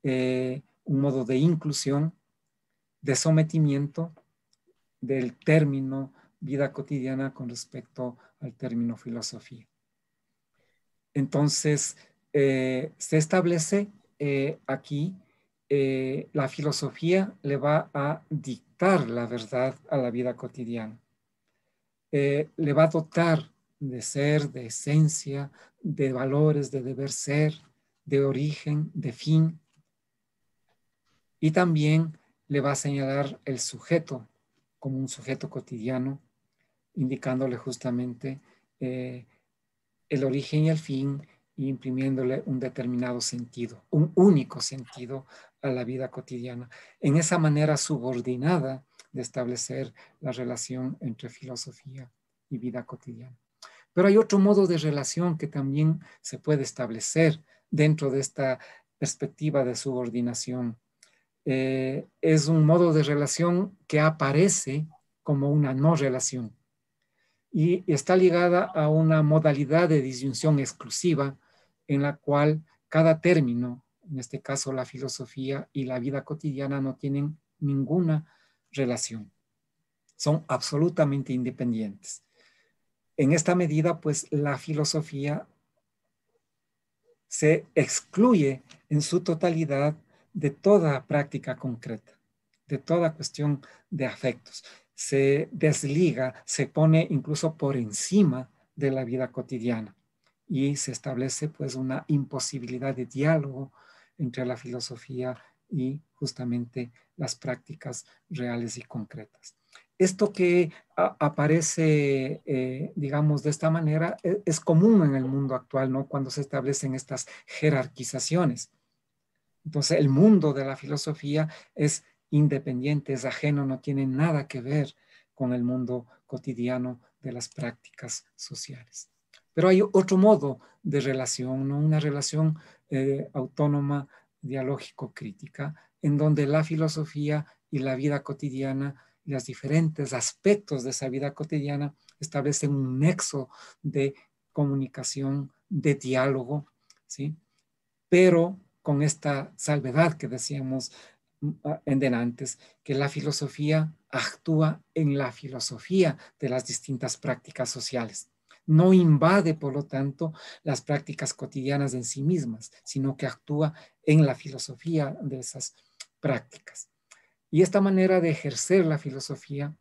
un modo de inclusión, de sometimiento del término vida cotidiana con respecto al término filosofía. Entonces, se establece aquí la filosofía le va a dictar la verdad a la vida cotidiana. Le va a dotar de ser, de esencia, de valores, de deber ser, de origen, de fin. Y también le va a señalar el sujeto como un sujeto cotidiano, indicándole justamente el origen y el fin, y imprimiéndole un determinado sentido, un único sentido a la vida cotidiana. En esa manera subordinada de establecer la relación entre filosofía y vida cotidiana. Pero hay otro modo de relación que también se puede establecer dentro de esta perspectiva de subordinación. Es un modo de relación que aparece como una no relación y está ligada a una modalidad de disyunción exclusiva en la cual cada término, en este caso la filosofía y la vida cotidiana, no tienen ninguna relación. Son absolutamente independientes. En esta medida, pues, la filosofía se excluye en su totalidad de toda práctica concreta, de toda cuestión de afectos. Se desliga, se pone incluso por encima de la vida cotidiana y se establece pues una imposibilidad de diálogo entre la filosofía y justamente las prácticas reales y concretas. Esto que aparece, digamos, de esta manera, es común en el mundo actual, ¿no? Cuando se establecen estas jerarquizaciones. Entonces, el mundo de la filosofía es independiente, es ajeno, no tiene nada que ver con el mundo cotidiano de las prácticas sociales. Pero hay otro modo de relación, ¿no? Una relación autónoma, dialógico-crítica, en donde la filosofía y la vida cotidiana y los diferentes aspectos de esa vida cotidiana establecen un nexo de comunicación, de diálogo, ¿sí? Pero con esta salvedad que decíamos en delante, que la filosofía actúa en la filosofía de las distintas prácticas sociales. No invade, por lo tanto, las prácticas cotidianas en sí mismas, sino que actúa en la filosofía de esas prácticas. Y esta manera de ejercer la filosofía,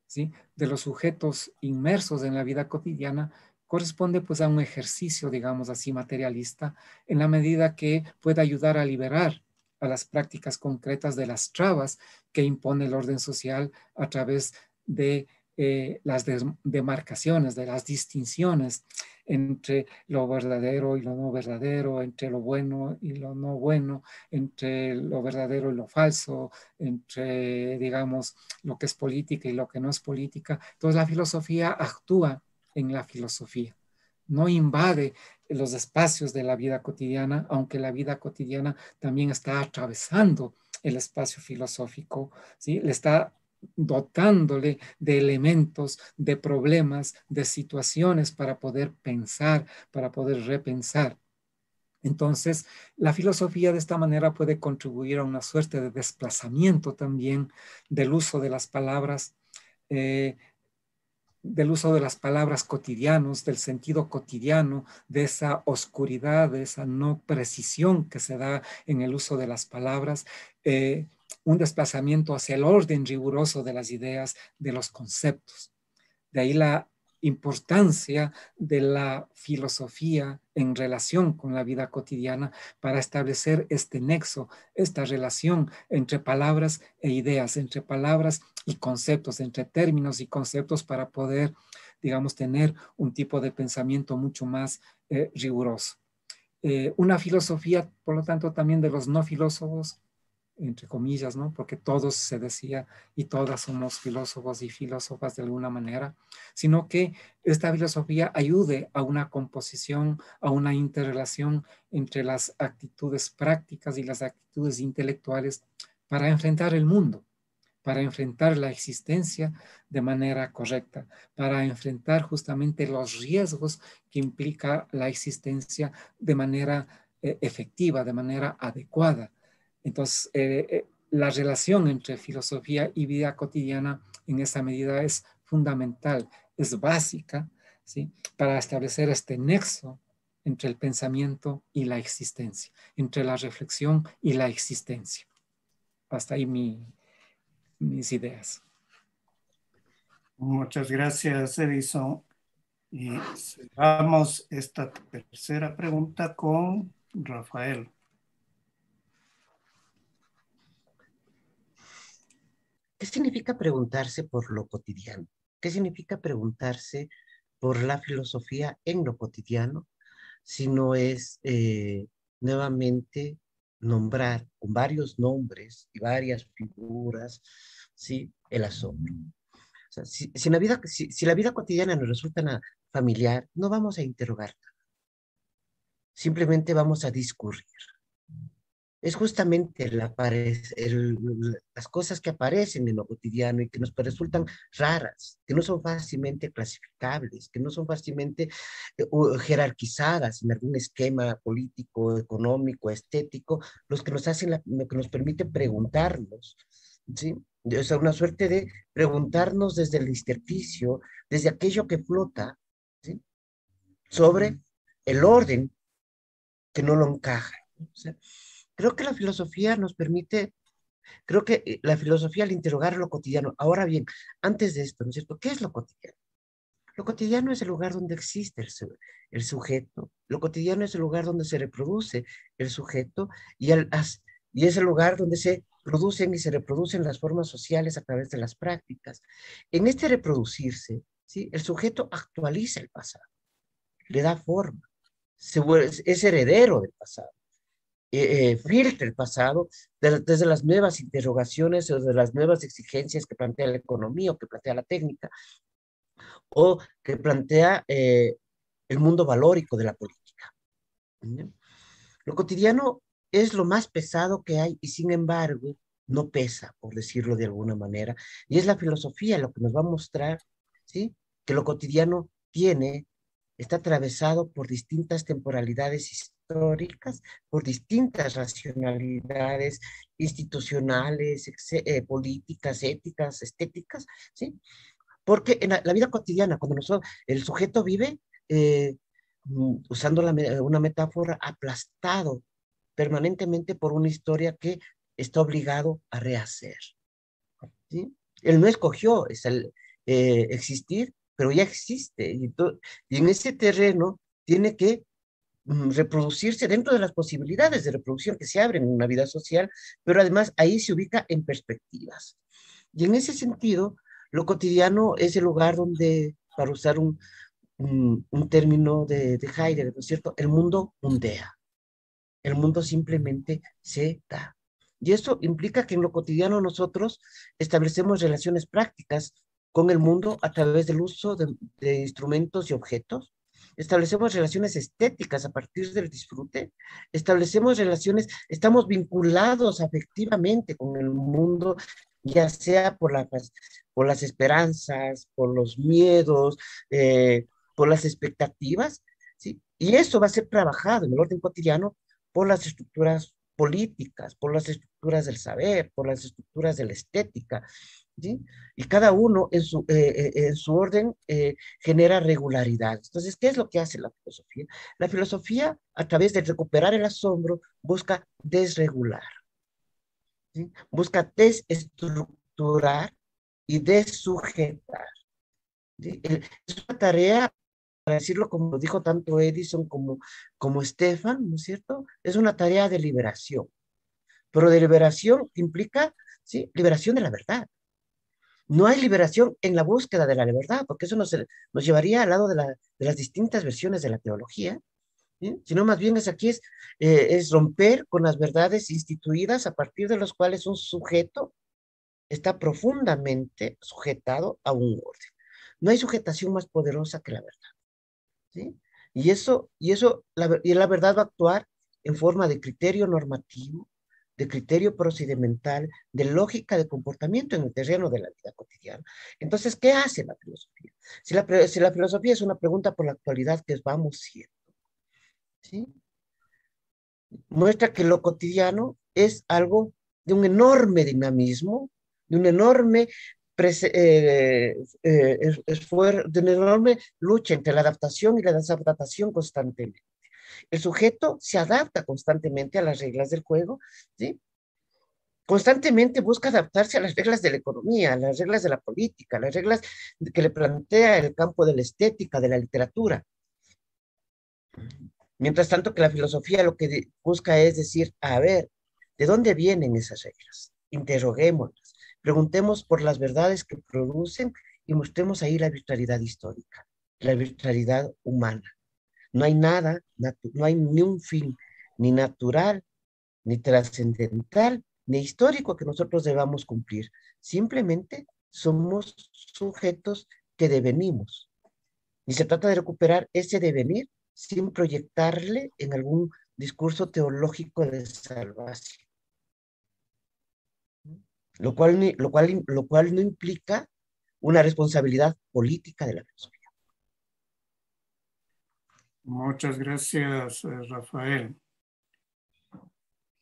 ¿sí?, de los sujetos inmersos en la vida cotidiana corresponde pues a un ejercicio, digamos así, materialista, en la medida que puede ayudar a liberar a las prácticas concretas de las trabas que impone el orden social a través de las demarcaciones, de las distinciones entre lo verdadero y lo no verdadero, entre lo bueno y lo no bueno, entre lo verdadero y lo falso, entre, digamos, lo que es política y lo que no es política. Entonces la filosofía actúa en la filosofía, no invade los espacios de la vida cotidiana, aunque la vida cotidiana también está atravesando el espacio filosófico, ¿sí? Le está dotándole de elementos, de problemas, de situaciones para poder pensar, para poder repensar. Entonces, la filosofía de esta manera puede contribuir a una suerte de desplazamiento también del uso de las palabras, cotidianos, del sentido cotidiano, de esa oscuridad, de esa no precisión que se da en el uso de las palabras, un desplazamiento hacia el orden riguroso de las ideas, de los conceptos. De ahí la importancia de la filosofía en relación con la vida cotidiana para establecer este nexo, esta relación entre palabras e ideas, entre palabras y conceptos, entre términos y conceptos para poder, digamos, tener un tipo de pensamiento mucho más riguroso. Una filosofía, por lo tanto, también de los no filósofos, entre comillas, ¿no? Porque todos se decía y todas somos filósofos y filósofas de alguna manera, sino que esta filosofía ayude a una composición, a una interrelación entre las actitudes prácticas y las actitudes intelectuales para enfrentar el mundo, para enfrentar la existencia de manera correcta, para enfrentar justamente los riesgos que implica la existencia de manera efectiva, de manera adecuada. Entonces, la relación entre filosofía y vida cotidiana en esa medida es fundamental, es básica, ¿sí? Para establecer este nexo entre el pensamiento y la existencia, entre la reflexión y la existencia. Hasta ahí mis ideas. Muchas gracias, Edison. Y cerramos esta tercera pregunta con Rafael. ¿Qué significa preguntarse por lo cotidiano? ¿Qué significa preguntarse por la filosofía en lo cotidiano? Si no es nuevamente nombrar con varios nombres y varias figuras, ¿sí? El asombro. O sea, si la vida cotidiana nos resulta familiar, no vamos a interrogar, simplemente vamos a discurrir. Es justamente las cosas que aparecen en lo cotidiano y que nos resultan raras, que no son fácilmente clasificables, que no son fácilmente jerarquizadas en algún esquema político, económico, estético, lo que nos permite preguntarnos, ¿sí? O sea, una suerte de preguntarnos desde el intersticio, desde aquello que flota, ¿sí? Sobre el orden que no lo encaja, ¿no? O sea, creo que la filosofía nos permite, creo que la filosofía al interrogar lo cotidiano. Ahora bien, antes de esto, ¿no es cierto? ¿Qué es lo cotidiano? Lo cotidiano es el lugar donde existe el sujeto. Lo cotidiano es el lugar donde se reproduce el sujeto y es el lugar donde se producen y se reproducen las formas sociales a través de las prácticas. En este reproducirse, ¿sí? El sujeto actualiza el pasado, le da forma, es heredero del pasado. Filtra el pasado desde las nuevas interrogaciones o de las nuevas exigencias que plantea la economía o que plantea la técnica o que plantea el mundo valórico de la política. ¿Sí? Lo cotidiano es lo más pesado que hay y sin embargo no pesa, por decirlo de alguna manera, y es la filosofía lo que nos va a mostrar, ¿sí? Que lo cotidiano está atravesado por distintas temporalidades históricas, por distintas racionalidades institucionales, políticas, éticas, estéticas, ¿sí? Porque en la vida cotidiana, cuando el sujeto vive, usando una metáfora, aplastado permanentemente por una historia que está obligado a rehacer, ¿sí? Él no escogió existir, pero ya existe. Y en ese terreno tiene que reproducirse dentro de las posibilidades de reproducción que se abren en una vida social, pero además ahí se ubica en perspectivas. Y en ese sentido, lo cotidiano es el lugar donde, para usar un término de Heidegger, ¿no es cierto? El mundo mundea. El mundo simplemente se da. Y eso implica que en lo cotidiano nosotros establecemos relaciones prácticas con el mundo a través del uso de instrumentos y objetos. Establecemos relaciones estéticas a partir del disfrute. Establecemos relaciones, estamos vinculados afectivamente con el mundo, ya sea por las esperanzas, por los miedos, por las expectativas, ¿sí? Y eso va a ser trabajado en el orden cotidiano por las estructuras políticas, por las estructuras del saber, por las estructuras de la estética, ¿sí? Y cada uno en su orden genera regularidad. Entonces, ¿qué es lo que hace la filosofía? La filosofía, a través de recuperar el asombro, busca desregular, ¿sí? Busca desestructurar y desujetar, ¿sí? Es una tarea, para decirlo como lo dijo tanto Edison como Stefan, ¿no es cierto? Es una tarea de liberación, pero de liberación implica, ¿sí? Liberación de la verdad. No hay liberación en la búsqueda de la verdad, porque eso nos llevaría al lado de las distintas versiones de la teología, ¿sí? Sino más bien es romper con las verdades instituidas a partir de las cuales un sujeto está profundamente sujetado a un orden. No hay sujetación más poderosa que la verdad, ¿sí? Y la verdad va a actuar en forma de criterio normativo, de criterio procedimental, de lógica de comportamiento en el terreno de la vida cotidiana. Entonces, ¿qué hace la filosofía? Si la filosofía es una pregunta por la actualidad que vamos siendo, ¿sí? Muestra que lo cotidiano es algo de un enorme dinamismo, de un enorme esfuerzo, de una enorme lucha entre la adaptación y la desadaptación constantemente. El sujeto se adapta constantemente a las reglas del juego, ¿sí? Constantemente busca adaptarse a las reglas de la economía, a las reglas de la política, a las reglas que le plantea el campo de la estética, de la literatura. Mientras tanto que la filosofía lo que busca es decir, a ver, ¿de dónde vienen esas reglas? Interroguémoslas, preguntemos por las verdades que producen y mostremos ahí la virtualidad histórica, la virtualidad humana. No hay nada, no hay ni un fin, ni natural, ni trascendental, ni histórico que nosotros debamos cumplir. Simplemente somos sujetos que devenimos. Y se trata de recuperar ese devenir sin proyectarle en algún discurso teológico de salvación. Lo cual no implica una responsabilidad política de la filosofía. Muchas gracias, Rafael.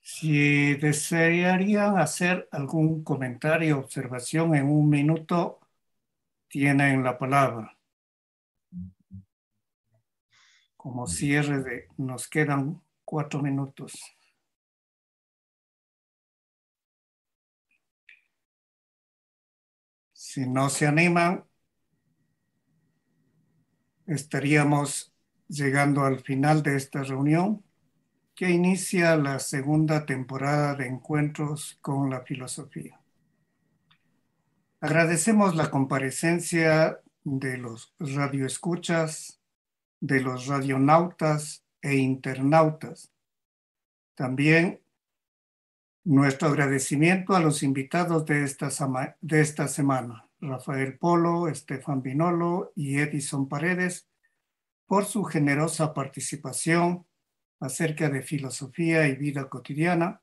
Si desearían hacer algún comentario o observación en 1 minuto, tienen la palabra. Como cierre nos quedan 4 minutos. Si no se animan, estaríamos llegando al final de esta reunión que inicia la segunda temporada de Encuentros con la Filosofía. Agradecemos la comparecencia de los radioescuchas, de los radionautas e internautas. También nuestro agradecimiento a los invitados de esta semana, Rafael Polo, Estefan Binolo y Edison Paredes, por su generosa participación acerca de filosofía y vida cotidiana.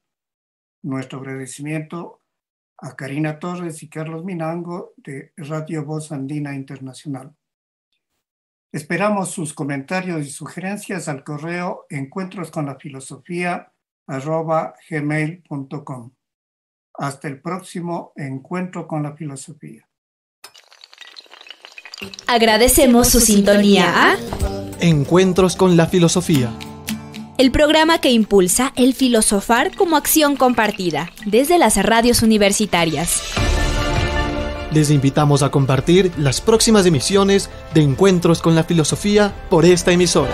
Nuestro agradecimiento a Karina Torres y Carlos Minango de Radio Voz Andina Internacional. Esperamos sus comentarios y sugerencias al correo encuentrosconlafilosofía@gmail.com. Hasta el próximo Encuentro con la Filosofía. Agradecemos su sintonía a Encuentros con la Filosofía, el programa que impulsa el filosofar como acción compartida desde las radios universitarias. Les invitamos a compartir las próximas emisiones de Encuentros con la Filosofía por esta emisora.